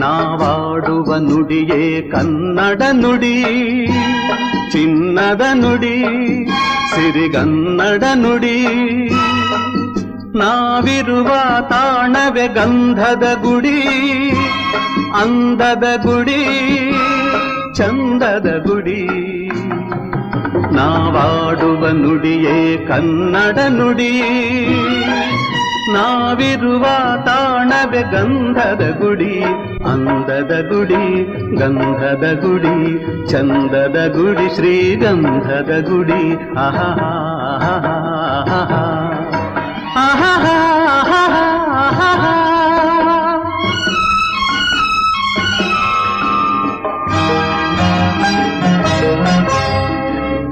ನಾವಾಡುವ ನುಡಿಯೇ ಕನ್ನಡ ನುಡಿ, ಚಿನ್ನದ ನುಡಿ, ಸಿರಿಗನ್ನಡ ನುಡಿ. ನಾವಿರುವ ತಾಣವೇ ಗಂಧದ ಗುಡಿ, ಅಂದದ ಗುಡಿ, ಚಂದದ ಗುಡಿ. ನಾವಾಡುವ ನುಡಿಯೇ ಕನ್ನಡ ನುಡಿ, ನಾವಿರುವ ತಾಣವೇ ಗಂಧದ ಗುಡಿ, ಅಂದದ ಗುಡಿ, ಗಂಧದ ಗುಡಿ, ಚಂದದ ಗುಡಿ, ಶ್ರೀಗಂಧದ ಗುಡಿ. ಆಹಾ